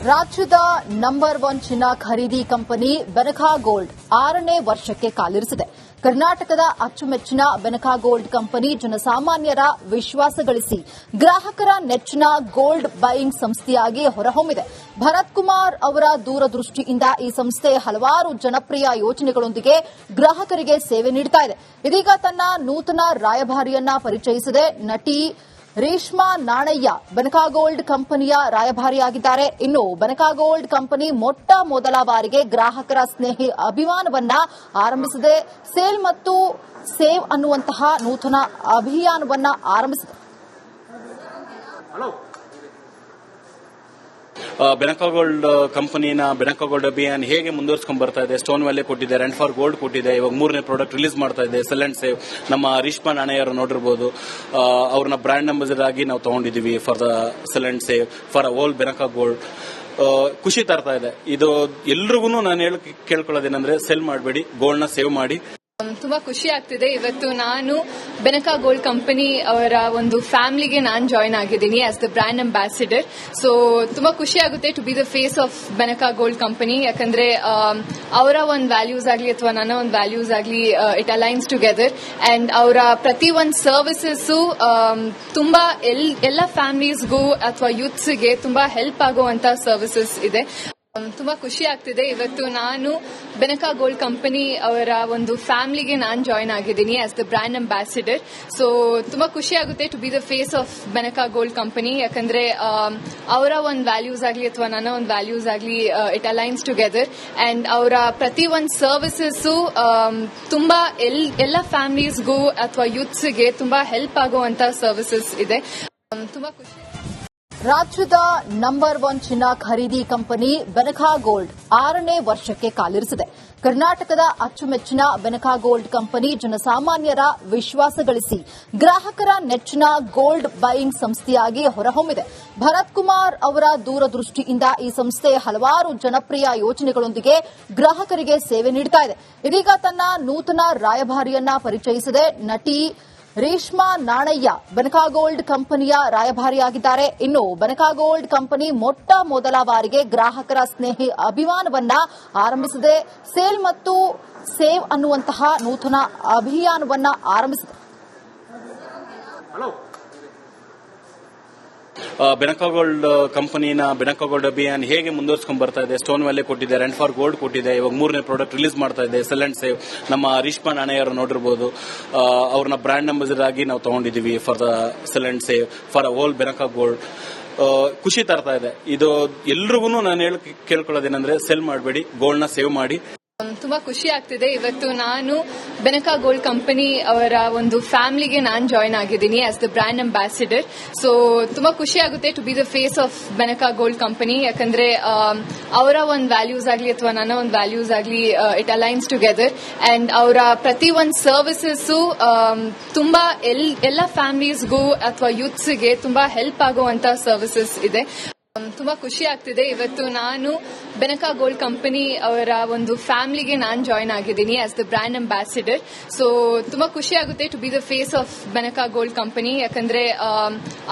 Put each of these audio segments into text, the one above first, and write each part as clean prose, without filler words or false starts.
ರಾಜ್ಯದ ನಂಬರ್ 1 ಚಿನ್ನ ಖರೀದಿ ಕಂಪನಿ ಬೆನಕಾ ಗೋಲ್ಡ್ 6ನೇ ವರ್ಷಕ್ಕೆ ಕಾಲಿರಿಸಿದೆ. ಕರ್ನಾಟಕದ ಅಚ್ಚುಮೆಚ್ಚಿನ ಬೆನಕಾ ಗೋಲ್ಡ್ ಕಂಪನಿ ಜನಸಾಮಾನ್ಯರ ವಿಶ್ವಾಸ ಗಳಿಸಿ ಗ್ರಾಹಕರ ನೆಚ್ಚಿನ ಗೋಲ್ಡ್ ಬೈಯಿಂಗ್ ಸಂಸ್ಥೆಯಾಗಿ ಹೊರಹೊಮ್ಮಿದೆ. ಭರತ್ ಕುಮಾರ್ ಅವರ ದೂರದೃಷ್ಟಿಯಿಂದ ಈ ಸಂಸ್ಥೆ ಹಲವಾರು ಜನಪ್ರಿಯ ಯೋಜನೆಗಳೊಂದಿಗೆ ಗ್ರಾಹಕರಿಗೆ ಸೇವೆ ನೀಡುತ್ತಾ ಇದೆ. ಇದೀಗ ತನ್ನ ನೂತನ ರಾಯಭಾರಿಯನ್ನ ಪರಿಚಯಿಸಿದೆ. ನಟಿ ರೇಷ್ಮಾ ನಾಣಯ್ಯ ಬೆನಕಾ ಗೋಲ್ಡ್ ಕಂಪನಿಯ ರಾಯಭಾರಿಯಾಗಿದ್ದಾರೆ. ಇನ್ನು ಬೆನಕಾ ಗೋಲ್ಡ್ ಕಂಪನಿ ಮೊಟ್ಟ ಮೊದಲ ಬಾರಿಗೆ ಗ್ರಾಹಕರ ಸ್ನೇಹಿ ಅಭಿಯಾನವನ್ನ ಆರಂಭಿಸಿದೆ. ಸೇಲ್ ಮತ್ತು ಸೇವ್ ಅನ್ನುವಂತಹ ನೂತನ ಅಭಿಯಾನವನ್ನ ಆರಂಭಿಸಿದೆ. ಬೆನಕಾ ಗೋಲ್ಡ್ ಕಂಪನಿನ ಬೆನಕಾ ಗೋಲ್ಡ್ ಅಭಿಯಾನ್ ಹೇಗೆ ಮುಂದುವರಿಸಿಕೊಂಡು ಬರ್ತಾ ಇದೆ. ಸ್ಟೋನ್ ವ್ಯಾಲಿ ಕೊಟ್ಟಿದೆ, ರೆಂಟ್ ಫಾರ್ ಗೋಲ್ಡ್ ಕೊಟ್ಟಿದೆ, ಇವಾಗ 3ನೇ ಪ್ರಾಡಕ್ಟ್ ರಿಲೀಸ್ ಮಾಡ್ತಾ ಇದೆ ಸೆಲ್ ಅಂಡ್ ಸೇವ್. ನಮ್ಮ ರೇಷ್ಮಾ ನಾಣಯ್ಯರು ನೋಡಿರಬಹುದು, ಅವ್ರನ್ನ ಬ್ರಾಂಡ್ ಅಂಬಾಸಿಡರ್ ಆಗಿ ನಾವು ತಗೊಂಡಿದ್ದೀವಿ for the sell and save for all Benaka Gold. ಖುಷಿ ತರ್ತಾ ಇದೆ. ಇದು ಎಲ್ರಿಗೂ ನಾನು ಕೇಳ್ಕೊಳ್ಳೋದೇನಂದ್ರೆ, ಸೆಲ್ ಮಾಡಬೇಡಿ, ಗೋಲ್ಡ್ ನ ಸೇವ್ ಮಾಡಿ. ತುಂಬಾ ಖುಷಿ ಆಗ್ತಿದೆ. ಇವತ್ತು ನಾನು ಬೆನಕಾ ಗೋಲ್ಡ್ ಕಂಪನಿ ಅವರ ಒಂದು ಫ್ಯಾಮಿಲಿಗೆ ನಾನು ಜಾಯ್ನ್ ಆಗಿದ್ದೀನಿ as the brand ambassador. So ತುಂಬಾ ಖುಷಿ ಆಗುತ್ತೆ to be the face of Benaka gold company. ಯಾಕಂದ್ರೆ ಅವರ ಒಂದು ವ್ಯಾಲ್ಯೂಸ್ ಆಗಲಿ ಅಥವಾ ನನ್ನ ಒಂದು ವ್ಯಾಲ್ಯೂಸ್ ಆಗಲಿ ಇಟ್ ಅಲೈನ್ಸ್ ಟುಗೆದರ್. ಅಂಡ್ ಅವರ ಪ್ರತಿ ಒಂದು ಸರ್ವಿಸಸ್ ತುಂಬಾ ಎಲ್ಲ ಫ್ಯಾಮಿಲೀಸ್ಗೂ ಅಥವಾ ಯೂತ್ಸ್ಗೆ ತುಂಬಾ ಹೆಲ್ಪ್ ಆಗುವಂತ ಸರ್ವಿಸಸ್ ಇದೆ. ತುಂಬಾ ಖುಷಿ ಆಗ್ತಿದೆ. ಇವತ್ತು ನಾನು ಬೆನಕಾ ಗೋಲ್ಡ್ ಕಂಪನಿ ಅವರ ಒಂದು ಫ್ಯಾಮಿಲಿಗೆ ನಾನು ಜಾಯ್ನ್ ಆಗಿದ್ದೀನಿ as the brand ambassador. So ತುಂಬಾ ಖುಷಿ ಆಗುತ್ತೆ to be the face of Benaka gold company. ಯಾಕಂದ್ರೆ ಅವರ ಒಂದು ವ್ಯಾಲ್ಯೂಸ್ ಆಗಲಿ ಅಥವಾ ನನ್ನ ಒಂದು ವ್ಯಾಲ್ಯೂಸ್ ಆಗಲಿ ಇಟ್ ಅಲೈನ್ಸ್ ಟುಗೆದರ್. ಅಂಡ್ ಅವರ ಪ್ರತಿ ಒಂದು ಸರ್ವಿಸಸ್ ತುಂಬಾ ಎಲ್ಲ ಫ್ಯಾಮಿಲೀಸ್ಗೂ ಅಥವಾ ಯೂತ್ಸ್ಗೆ ತುಂಬಾ ಹೆಲ್ಪ್ ಆಗುವಂತ ಸರ್ವಿಸಸ್ ಇದೆ. ತುಂಬಾ ಖುಷಿ. ರಾಜ್ಯದ ನಂಬರ್ 1 ಚಿನ್ನ ಖರೀದಿ ಕಂಪನಿ ಬೆನಕಾ ಗೋಲ್ಡ್ 6ನೇ ವರ್ಷಕ್ಕೆ ಕಾಲಿರಿಸಿದೆ. ಕರ್ನಾಟಕದ ಅಚ್ಚುಮೆಚ್ಚಿನ ಬೆನಕಾ ಗೋಲ್ಡ್ ಕಂಪನಿ ಜನಸಾಮಾನ್ಯರ ವಿಶ್ವಾಸ ಗಳಿಸಿ ಗ್ರಾಹಕರ ನೆಚ್ಚಿನ ಗೋಲ್ಡ್ ಬೈಯಿಂಗ್ ಸಂಸ್ಥೆಯಾಗಿ ಹೊರಹೊಮ್ಮಿದೆ. ಭರತ್ ಕುಮಾರ್ ಅವರ ದೂರದೃಷ್ಟಿಯಿಂದ ಈ ಸಂಸ್ಥೆ ಹಲವಾರು ಜನಪ್ರಿಯ ಯೋಜನೆಗಳೊಂದಿಗೆ ಗ್ರಾಹಕರಿಗೆ ಸೇವೆ ನೀಡುತ್ತಾ ಇದೆ. ಇದೀಗ ತನ್ನ ನೂತನ ರಾಯಭಾರಿಯನ್ನ ಪರಿಚಯಿಸಿದೆ. ನಟಿ ರೇಷ್ಮಾ ನಾಣಯ್ಯ ಬೆನಕಾ ಗೋಲ್ಡ್ ಕಂಪನಿಯ ರಾಯಭಾರಿಯಾಗಿದ್ದಾರೆ. ಇನ್ನು ಬೆನಕಾ ಗೋಲ್ಡ್ ಕಂಪನಿ ಮೊಟ್ಟ ಮೊದಲ ಬಾರಿಗೆ ಗ್ರಾಹಕರ ಸ್ನೇಹಿ ಅಭಿಯಾನವನ್ನ ಆರಂಭಿಸಿದೆ. ಸೇಲ್ ಮತ್ತು ಸೇವ್ ಅನ್ನುವಂತಹ ನೂತನ ಅಭಿಯಾನವನ್ನ ಆರಂಭಿಸಿದೆ. ಬೆನಕಾ ಗೋಲ್ಡ್ ಕಂಪನಿನ ಬೆನಕಾ ಗೋಲ್ಡ್ ಅಭಿಯಾನ್ ಹೇಗೆ ಮುಂದುವರಿಸಿಕೊಂಡು ಬರ್ತಾ ಇದೆ. ಸ್ಟೋನ್ ವ್ಯಾಲಿ ಕೊಟ್ಟಿದೆ, ರೆಂಟ್ ಫಾರ್ ಗೋಲ್ಡ್ ಕೊಟ್ಟಿದೆ, ಇವಾಗ 3ನೇ ಪ್ರಾಡಕ್ಟ್ ರಿಲೀಸ್ ಮಾಡ್ತಾ ಇದೆ ಸೆಲ್ ಅಂಡ್ ಸೇವ್. ನಮ್ಮ ರೇಷ್ಮಾ ನಾಣಯ್ಯರು ನೋಡಿರಬಹುದು, ಅವ್ರನ್ನ ಬ್ರಾಂಡ್ ಅಂಬಾಸಿಡರ್ ಆಗಿ ನಾವು ತಗೊಂಡಿದ್ದೀವಿ for the sell and save for all Benaka Gold. ಖುಷಿ ತರ್ತಾ ಇದೆ. ಇದು ಎಲ್ರಿಗೂ ನಾನು ಕೇಳ್ಕೊಳ್ಳೋದೇನಂದ್ರೆ, ಸೆಲ್ ಮಾಡಬೇಡಿ, ಗೋಲ್ಡ್ ನ ಸೇವ್ ಮಾಡಿ. ತುಂಬಾ ಖುಷಿ ಆಗ್ತಿದೆ. ಇವತ್ತು ನಾನು ಬೆನಕಾ ಗೋಲ್ಡ್ ಕಂಪನಿ ಅವರ ಒಂದು ಫ್ಯಾಮಿಲಿಗೆ ನಾನು ಜಾಯ್ನ್ ಆಗಿದ್ದೀನಿ as the brand ambassador. So ತುಂಬಾ ಖುಷಿ ಆಗುತ್ತೆ to be the face of Benaka gold company. ಯಾಕಂದ್ರೆ ಅವರ ಒಂದು ವ್ಯಾಲ್ಯೂಸ್ ಆಗಲಿ ಅಥವಾ ನನ್ನ ಒಂದು ವ್ಯಾಲ್ಯೂಸ್ ಆಗಲಿ ಇಟ್ ಅಲೈನ್ಸ್ ಟುಗೆದರ್. ಅಂಡ್ ಅವರ ಪ್ರತಿ ಒಂದು ಸರ್ವಿಸಸ್ ತುಂಬಾ ಎಲ್ಲ ಫ್ಯಾಮಿಲೀಸ್ಗೂ ಅಥವಾ ಯೂತ್ಸ್ಗೆ ತುಂಬಾ ಹೆಲ್ಪ್ ಆಗುವಂತ ಸರ್ವಿಸಸ್ ಇದೆ. ತುಂಬಾ ಖುಷಿ ಆಗ್ತಿದೆ. ಇವತ್ತು ನಾನು ಬೆನಕಾ ಗೋಲ್ಡ್ ಕಂಪನಿ ಅವರ ಒಂದು ಫ್ಯಾಮಿಲಿಗೆ ನಾನು ಜಾಯ್ನ್ ಆಗಿದ್ದೀನಿ as the brand ambassador. So ತುಂಬಾ ಖುಷಿ ಆಗುತ್ತೆ to be the face of Benaka gold company. ಯಾಕಂದ್ರೆ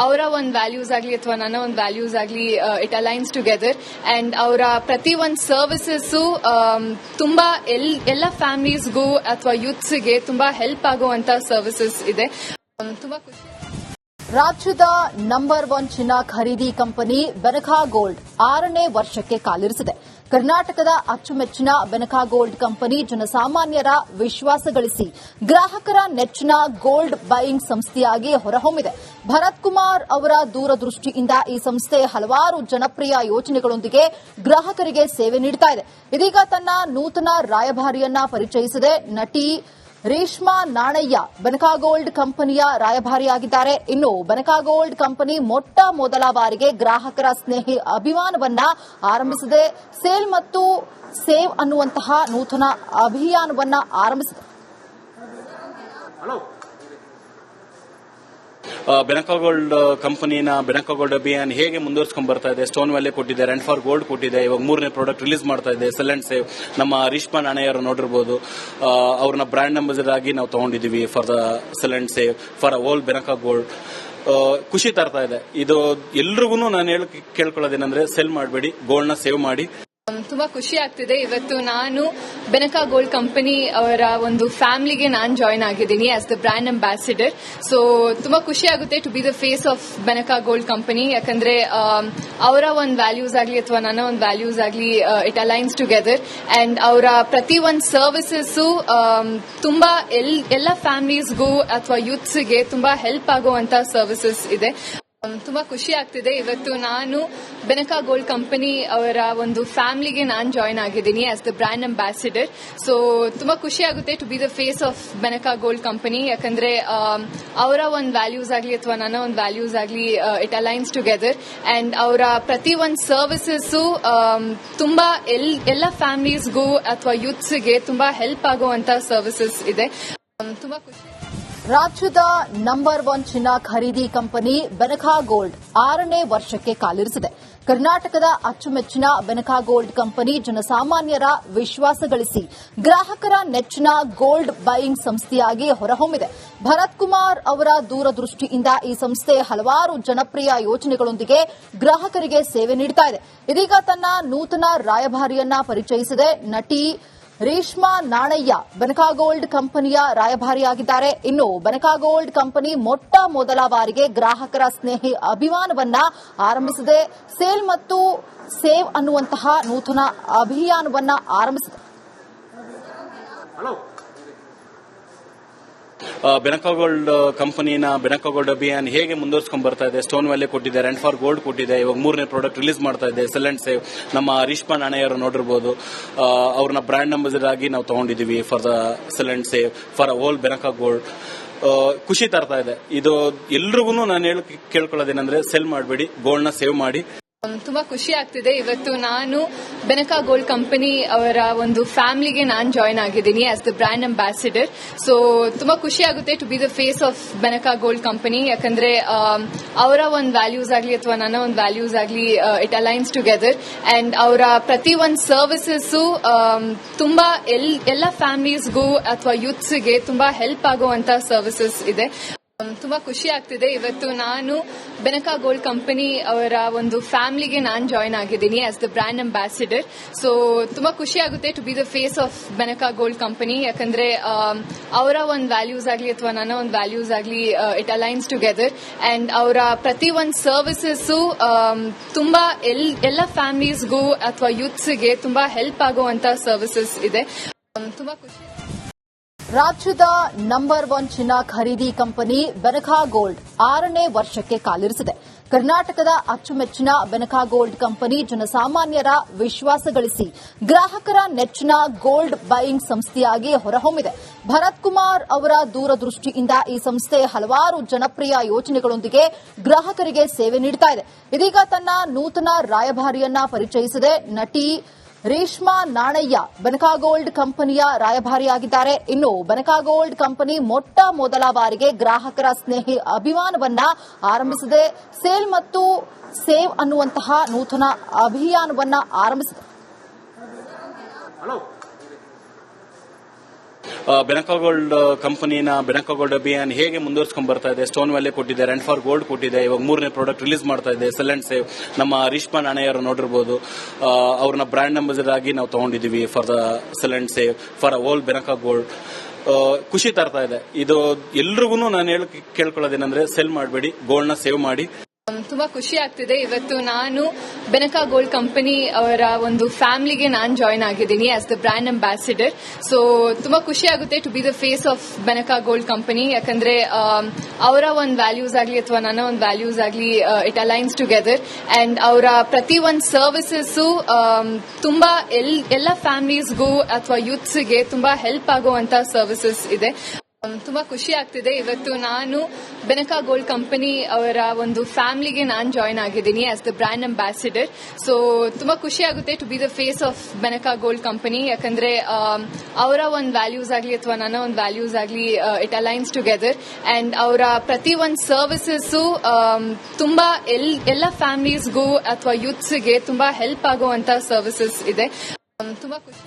ಅವರ ಒಂದು ವ್ಯಾಲ್ಯೂಸ್ ಆಗಲಿ ಅಥವಾ ನನ್ನ ಒಂದು ವ್ಯಾಲ್ಯೂಸ್ ಆಗಲಿ ಇಟ್ ಅಲೈನ್ಸ್ ಟುಗೆದರ್. ಅಂಡ್ ಅವರ ಪ್ರತಿ ಒಂದು ಸರ್ವಿಸಸ್ ತುಂಬಾ ಎಲ್ಲ ಫ್ಯಾಮಿಲೀಸ್ಗೂ ಅಥವಾ ಯೂತ್ಸ್ಗೆ ತುಂಬಾ ಹೆಲ್ಪ್ ಆಗುವಂತ ಸರ್ವಿಸಸ್ ಇದೆ. ತುಂಬಾ ಖುಷಿ. ರಾಜ್ಯದ ನಂಬರ್ 1 ಚಿನ್ನ ಖರೀದಿ ಕಂಪನಿ ಬೆನಕಾ ಗೋಲ್ಡ್ 6ನೇ ವರ್ಷಕ್ಕೆ ಕಾಲಿರಿಸಿದೆ. ಕರ್ನಾಟಕದ ಅಚ್ಚುಮೆಚ್ಚಿನ ಬೆನಕಾ ಗೋಲ್ಡ್ ಕಂಪನಿ ಜನಸಾಮಾನ್ಯರ ವಿಶ್ವಾಸ ಗಳಿಸಿ ಗ್ರಾಹಕರ ನೆಚ್ಚಿನ ಗೋಲ್ಡ್ ಬೈಯಿಂಗ್ ಸಂಸ್ಥೆಯಾಗಿ ಹೊರಹೊಮ್ಮಿದೆ. ಭರತ್ ಕುಮಾರ್ ಅವರ ದೂರದೃಷ್ಟಿಯಿಂದ ಈ ಸಂಸ್ಥೆ ಹಲವಾರು ಜನಪ್ರಿಯ ಯೋಜನೆಗಳೊಂದಿಗೆ ಗ್ರಾಹಕರಿಗೆ ಸೇವೆ ನೀಡುತ್ತಾ ಇದೆ. ಇದೀಗ ತನ್ನ ನೂತನ ರಾಯಭಾರಿಯನ್ನ ಪರಿಚಯಿಸಿದೆ. ನಟಿ ರೇಷ್ಮಾ ನಾಣಯ್ಯ ಬೆನಕಾ ಗೋಲ್ಡ್ ಕಂಪನಿಯ ರಾಯಭಾರಿಯಾಗಿದ್ದಾರೆ. ಇನ್ನು ಬೆನಕಾ ಗೋಲ್ಡ್ ಕಂಪನಿ ಮೊಟ್ಟ ಮೊದಲ ಬಾರಿಗೆ ಗ್ರಾಹಕರ ಸ್ನೇಹಿ ಅಭಿಯಾನವನ್ನ ಆರಂಭಿಸಿದೆ. ಸೇಲ್ ಮತ್ತು ಸೇವ್ ಅನ್ನುವಂತಹ ನೂತನ ಅಭಿಯಾನವನ್ನ ಆರಂಭಿಸಿದೆ. ಬೆನಕಾ ಗೋಲ್ಡ್ ಕಂಪನಿನ ಬೆನಕಾ ಗೋಲ್ಡ್ ಅಭಿಯಾನ್ ಹೇಗೆ ಮುಂದುವರಿಸಿಕೊಂಡು ಬರ್ತಾ ಇದೆ. ಸ್ಟೋನ್ ವ್ಯಾಲಿ ಕೊಟ್ಟಿದೆ, ರೆಂಟ್ ಫಾರ್ ಗೋಲ್ಡ್ ಕೊಟ್ಟಿದೆ, ಇವಾಗ 3ನೇ ಪ್ರಾಡಕ್ಟ್ ರಿಲೀಸ್ ಮಾಡ್ತಾ ಇದೆ ಸೆಲ್ ಅಂಡ್ ಸೇವ್. ನಮ್ಮ ರೇಷ್ಮಾ ನಾಣಯ್ಯರು ನೋಡಿರಬಹುದು, ಅವ್ರನ್ನ ಬ್ರಾಂಡ್ ಅಂಬಾಸಿಡರ್ ಆಗಿ ನಾವು ತಗೊಂಡಿದ್ದೀವಿ for the sell and save for all Benaka Gold. ಖುಷಿ ತರ್ತಾ ಇದೆ. ಇದು ಎಲ್ರಿಗೂ ನಾನು ಕೇಳ್ಕೊಳ್ಳೋದೇನಂದ್ರೆ ಸೆಲ್ ಮಾಡಬೇಡಿ, ಗೋಲ್ಡ್ನ ಸೇವ್ ಮಾಡಿ. ತುಂಬಾ ಖುಷಿ ಆಗ್ತಿದೆ. ಇವತ್ತು ನಾನು ಬೆನಕಾ ಗೋಲ್ಡ್ ಕಂಪನಿ ಅವರ ಒಂದು ಫ್ಯಾಮಿಲಿಗೆ ನಾನು ಜಾಯ್ನ್ ಆಗಿದ್ದೀನಿ as the brand ambassador. So ತುಂಬಾ ಖುಷಿ ಆಗುತ್ತೆ to be the face of Benaka gold company. ಯಾಕಂದ್ರೆ ಅವರ ಒಂದು ವ್ಯಾಲ್ಯೂಸ್ ಆಗಲಿ ಅಥವಾ ನನ್ನ ಒಂದು ವ್ಯಾಲ್ಯೂಸ್ ಆಗಲಿ ಇಟ್ ಅಲೈನ್ಸ್ ಟುಗೆದರ್. ಅಂಡ್ ಅವರ ಪ್ರತಿ ಒಂದು ಸರ್ವಿಸಸ್ ತುಂಬಾ ಎಲ್ಲ ಫ್ಯಾಮಿಲೀಸ್ಗೂ ಅಥವಾ ಯೂತ್ಸ್ಗೆ ತುಂಬಾ ಹೆಲ್ಪ್ ಆಗುವಂತ ಸರ್ವಿಸಸ್ ಇದೆ. ತುಂಬಾ ಖುಷಿ ಆಗ್ತಿದೆ. ಇವತ್ತು ನಾನು ಬೆನಕಾ ಗೋಲ್ಡ್ ಕಂಪನಿ ಅವರ ಒಂದು ಫ್ಯಾಮಿಲಿಗೆ ನಾನು ಜಾಯ್ನ್ ಆಗಿದ್ದೀನಿ as the brand ambassador. So ತುಂಬಾ ಖುಷಿ ಆಗುತ್ತೆ to be the face of Benaka gold company. ಯಾಕಂದ್ರೆ ಅವರ ಒಂದು ವ್ಯಾಲ್ಯೂಸ್ ಆಗಲಿ ಅಥವಾ ನನ್ನ ಒಂದು ವ್ಯಾಲ್ಯೂಸ್ ಆಗಲಿ ಇಟ್ ಅಲೈನ್ಸ್ ಟುಗೆದರ್. ಅಂಡ್ ಅವರ ಪ್ರತಿ ಒಂದು ಸರ್ವಿಸಸ್ ತುಂಬಾ ಎಲ್ಲ ಫ್ಯಾಮಿಲೀಸ್ಗೂ ಅಥವಾ ಯೂತ್ಸ್ಗೆ ತುಂಬಾ ಹೆಲ್ಪ್ ಆಗುವಂತ ಸರ್ವಿಸಸ್ ಇದೆ. ತುಂಬಾ ಖುಷಿ. ರಾಜ್ಯದ ನಂಬರ್ 1 ಚಿನ್ನ ಖರೀದಿ ಕಂಪನಿ ಬೆನಕಾ ಗೋಲ್ಡ್ 6ನೇ ವರ್ಷಕ್ಕೆ ಕಾಲಿರಿಸಿದೆ. ಕರ್ನಾಟಕದ ಅಚ್ಚುಮೆಚ್ಚಿನ ಬೆನಕಾ ಗೋಲ್ಡ್ ಕಂಪನಿ ಜನಸಾಮಾನ್ಯರ ವಿಶ್ವಾಸ ಗಳಿಸಿ ಗ್ರಾಹಕರ ನೆಚ್ಚಿನ ಗೋಲ್ಡ್ ಬೈಯಿಂಗ್ ಸಂಸ್ಥೆಯಾಗಿ ಹೊರಹೊಮ್ಮಿದೆ. ಭರತ್ ಕುಮಾರ್ ಅವರ ದೂರದೃಷ್ಟಿಯಿಂದ ಈ ಸಂಸ್ಥೆ ಹಲವಾರು ಜನಪ್ರಿಯ ಯೋಜನೆಗಳೊಂದಿಗೆ ಗ್ರಾಹಕರಿಗೆ ಸೇವೆ ನೀಡುತ್ತಾ ಇದೆ. ಇದೀಗ ತನ್ನ ನೂತನ ರಾಯಭಾರಿಯನ್ನ ಪರಿಚಯಿಸಿದೆ. ನಟಿ ರೇಷ್ಮಾ ನಾಣಯ್ಯ ಬೆನಕಾ ಗೋಲ್ಡ್ ಕಂಪನಿಯ ರಾಯಭಾರಿಯಾಗಿದ್ದಾರೆ. ಇನ್ನು ಬೆನಕಾ ಗೋಲ್ಡ್ ಕಂಪನಿ ಮೊಟ್ಟ ಮೊದಲ ಬಾರಿಗೆ ಗ್ರಾಹಕರ ಸ್ನೇಹಿ ಅಭಿಯಾನವನ್ನ ಆರಂಭಿಸಿದೆ. ಸೇಲ್ ಮತ್ತು ಸೇವ್ ಅನ್ನುವಂತಹ ನೂತನ ಅಭಿಯಾನವನ್ನ ಆರಂಭಿಸಿದೆ. ಬೆನಕಾ ಗೋಲ್ಡ್ ಕಂಪನಿನ ಬೆನಕಾ ಗೋಲ್ಡ್ ಅಭಿಯಾನ್ ಹೇಗೆ ಮುಂದುವರ್ಸ್ಕೊಂಡು ಬರ್ತಾ ಇದೆ. ಸ್ಟೋನ್ ವ್ಯಾಲಿ ಕೊಟ್ಟಿದೆ, ರೆಂಟ್ ಫಾರ್ ಗೋಲ್ಡ್ ಕೊಟ್ಟಿದೆ, ಇವಾಗ 3ನೇ ಪ್ರಾಡಕ್ಟ್ ರಿಲೀಸ್ ಮಾಡ್ತಾ ಇದೆ ಸೆಲ್ ಅಂಡ್ ಸೇವ್. ನಮ್ಮ ರಿಷ್ಮಾ ನಾಣಯ್ಯರು ನೋಡಿರ್ಬೋದು, ಅವ್ರನ್ನ ಬ್ರ್ಯಾಂಡ್ ಅಂಬಾಸಿಡರ್ ಆಗಿ ನಾವು ತಗೊಂಡಿದ್ದೀವಿ for the sell and save for whole Benaka Gold. ಖುಷಿ ತರ್ತಾ ಇದೆ. ಇದು ಎಲ್ರಿಗೂ ನಾನು ಕೇಳ್ಕೊಳ್ಳೋದೇನಂದ್ರೆ ಸೆಲ್ ಮಾಡಬೇಡಿ, ಗೋಲ್ಡ್ನ ಸೇವ್ ಮಾಡಿ. ತುಂಬಾ ಖುಷಿ ಆಗ್ತಿದೆ. ಇವತ್ತು ನಾನು ಬೆನಕಾ ಗೋಲ್ಡ್ ಕಂಪನಿ ಅವರ ಒಂದು ಫ್ಯಾಮಿಲಿಗೆ ನಾನು ಜಾಯ್ನ್ ಆಗಿದ್ದೀನಿ as the brand ambassador. So ತುಂಬಾ ಖುಷಿ ಆಗುತ್ತೆ to be the face of Benaka gold company. ಯಾಕಂದ್ರೆ ಅವರ ಒಂದು ವ್ಯಾಲ್ಯೂಸ್ ಆಗಲಿ ಅಥವಾ ನನ್ನ ಒಂದು ವ್ಯಾಲ್ಯೂಸ್ ಆಗಲಿ ಇಟ್ ಅಲೈನ್ಸ್ ಟುಗೆದರ್. ಅಂಡ್ ಅವರ ಪ್ರತಿ ಒಂದು ಸರ್ವಿಸಸ್ ತುಂಬಾ ಎಲ್ಲ ಫ್ಯಾಮಿಲೀಸ್ಗೂ ಅಥವಾ ಯೂತ್ಸ್ಗೆ ತುಂಬಾ ಹೆಲ್ಪ್ ಆಗುವಂತ ಸರ್ವಿಸಸ್ ಇದೆ. ತುಂಬಾ ಖುಷಿ ಆಗ್ತಿದೆ. ಇವತ್ತು ನಾನು ಬೆನಕಾ ಗೋಲ್ಡ್ ಕಂಪನಿ ಅವರ ಒಂದು ಫ್ಯಾಮಿಲಿಗೆ ನಾನು ಜಾಯ್ನ್ ಆಗಿದ್ದೀನಿ as the brand ambassador. So ತುಂಬಾ ಖುಷಿ ಆಗುತ್ತೆ to be the face of Benaka gold company. ಯಾಕಂದ್ರೆ ಅವರ ಒಂದು ವ್ಯಾಲ್ಯೂಸ್ ಆಗಲಿ ಅಥವಾ ನನ್ನ ಒಂದು ವ್ಯಾಲ್ಯೂಸ್ ಆಗಲಿ ಇಟ್ ಅಲೈನ್ಸ್ ಟುಗೆದರ್. ಅಂಡ್ ಅವರ ಪ್ರತಿ ಒಂದು ಸರ್ವಿಸಸ್ ತುಂಬಾ ಎಲ್ಲ ಫ್ಯಾಮಿಲೀಸ್ಗೂ ಅಥವಾ ಯೂತ್ಸ್ಗೆ ತುಂಬಾ ಹೆಲ್ಪ್ ಆಗುವಂತ ಸರ್ವಿಸಸ್ ಇದೆ. ತುಂಬಾ ಖುಷಿ. ರಾಜ್ಯದ ನಂಬರ್ 1 ಚಿನ್ನ ಖರೀದಿ ಕಂಪನಿ ಬೆನಕಾ ಗೋಲ್ಡ್ 6ನೇ ವರ್ಷಕ್ಕೆ ಕಾಲಿರಿಸಿದೆ. ಕರ್ನಾಟಕದ ಅಚ್ಚುಮೆಚ್ಚಿನ ಬೆನಕಾ ಗೋಲ್ಡ್ ಕಂಪನಿ ಜನಸಾಮಾನ್ಯರ ವಿಶ್ವಾಸ ಗಳಿಸಿ ಗ್ರಾಹಕರ ನೆಚ್ಚಿನ ಗೋಲ್ಡ್ ಬೈಯಿಂಗ್ ಸಂಸ್ಥೆಯಾಗಿ ಹೊರಹೊಮ್ಮಿದೆ. ಭರತ್ ಕುಮಾರ್ ಅವರ ದೂರದೃಷ್ಟಿಯಿಂದ ಈ ಸಂಸ್ಥೆ ಹಲವಾರು ಜನಪ್ರಿಯ ಯೋಜನೆಗಳೊಂದಿಗೆ ಗ್ರಾಹಕರಿಗೆ ಸೇವೆ ನೀಡುತ್ತಾ ಇದೆ. ಇದೀಗ ತನ್ನ ನೂತನ ರಾಯಭಾರಿಯನ್ನ ಪರಿಚಯಿಸಿದೆ. ನಟಿ ರೇಷ್ಮಾ ನಾಣಯ್ಯ ಬೆನಕಾ ಗೋಲ್ಡ್ ಕಂಪನಿಯ ರಾಯಭಾರಿಯಾಗಿದ್ದಾರೆ. ಇನ್ನು ಬೆನಕಾ ಗೋಲ್ಡ್ ಕಂಪನಿ ಮೊಟ್ಟ ಮೊದಲ ಬಾರಿಗೆ ಗ್ರಾಹಕರ ಸ್ನೇಹಿ ಅಭಿಯಾನವನ್ನ ಆರಂಭಿಸಿದೆ. ಸೇಲ್ ಮತ್ತು ಸೇವ್ ಅನ್ನುವಂತಹ ನೂತನ ಅಭಿಯಾನವನ್ನ ಆರಂಭಿಸಿದೆ. ಬೆನಕಾ ಗೋಲ್ಡ್ ಕಂಪನಿನ ಬೆನಕಾ ಗೋಲ್ಡ್ ಅಭಿಯಾನ್ ಹೇಗೆ ಮುಂದುವರ್ಸ್ಕೊಂಡು ಬರ್ತಾ ಇದೆ. ಸ್ಟೋನ್ ವ್ಯಾಲಿ ಕೊಟ್ಟಿದೆ, ರೆಂಟ್ ಫಾರ್ ಗೋಲ್ಡ್ ಕೊಟ್ಟಿದೆ, ಇವಾಗ 3ನೇ ಪ್ರಾಡಕ್ಟ್ ರಿಲೀಸ್ ಮಾಡ್ತಾ ಇದೆ ಸೆಲ್ ಅಂಡ್ ಸೇವ್. ನಮ್ಮ ರಿಷ್ಮಾ ನಾಣಯ್ಯರು ನೋಡಿರ್ಬೋದು, ಅವ್ರನ್ನ ಬ್ರ್ಯಾಂಡ್ ಅಂಬಾಸಿಡರ್ ಆಗಿ ನಾವು ತಗೊಂಡಿದ್ದೀವಿ for the sell and save for whole Benaka Gold. ಖುಷಿ ತರ್ತಾ ಇದೆ. ಇದು ಎಲ್ರಿಗೂ ನಾನು ಕೇಳ್ಕೊಳ್ಳೋದೇನಂದ್ರೆ ಸೆಲ್ ಮಾಡಬೇಡಿ, ಗೋಲ್ಡ್ನ ಸೇವ್ ಮಾಡಿ. ತುಂಬಾ ಖುಷಿ ಆಗ್ತಿದೆ. ಇವತ್ತು ನಾನು ಬೆನಕಾ ಗೋಲ್ಡ್ ಕಂಪನಿ ಅವರ ಒಂದು ಫ್ಯಾಮಿಲಿಗೆ ನಾನು ಜಾಯ್ನ್ ಆಗಿದ್ದೀನಿ as the brand ambassador. So ತುಂಬಾ ಖುಷಿ ಆಗುತ್ತೆ to be the face of Benaka gold company. ಯಾಕಂದ್ರೆ ಅವರ ಒಂದು ವ್ಯಾಲ್ಯೂಸ್ ಆಗಲಿ ಅಥವಾ ನನ್ನ ಒಂದು ವ್ಯಾಲ್ಯೂಸ್ ಆಗಲಿ ಇಟ್ ಅಲೈನ್ಸ್ ಟುಗೆದರ್. ಅಂಡ್ ಅವರ ಪ್ರತಿ ಒಂದು ಸರ್ವಿಸಸ್ ತುಂಬಾ ಎಲ್ಲ ಫ್ಯಾಮಿಲೀಸ್ಗೂ ಅಥವಾ ಯೂತ್ಸ್ಗೆ ತುಂಬಾ ಹೆಲ್ಪ್ ಆಗುವಂತ ಸರ್ವಿಸಸ್ ಇದೆ. ತುಂಬಾ ಖುಷಿ ಆಗ್ತಿದೆ. ಇವತ್ತು ನಾನು ಬೆನಕಾ ಗೋಲ್ಡ್ ಕಂಪನಿ ಅವರ ಒಂದು ಫ್ಯಾಮಿಲಿಗೆ ನಾನು ಜಾಯ್ನ್ ಆಗಿದ್ದೀನಿ as the brand ambassador. So ತುಂಬಾ ಖುಷಿ ಆಗುತ್ತೆ to be the face of Benaka gold company. ಯಾಕಂದ್ರೆ ಅವರ ಒಂದು ವ್ಯಾಲ್ಯೂಸ್ ಆಗಲಿ ಅಥವಾ ನನ್ನ ಒಂದು ವ್ಯಾಲ್ಯೂಸ್ ಆಗಲಿ ಇಟ್ ಅಲೈನ್ಸ್ ಟುಗೆದರ್. ಅಂಡ್ ಅವರ ಪ್ರತಿ ಒಂದು ಸರ್ವಿಸಸ್ ತುಂಬಾ ಎಲ್ಲ ಫ್ಯಾಮಿಲೀಸ್ಗೂ ಅಥವಾ ಯೂತ್ಸ್ಗೆ ತುಂಬಾ ಹೆಲ್ಪ್ ಆಗುವಂತ ಸರ್ವಿಸಸ್ ಇದೆ. ತುಂಬಾ ಖುಷಿ.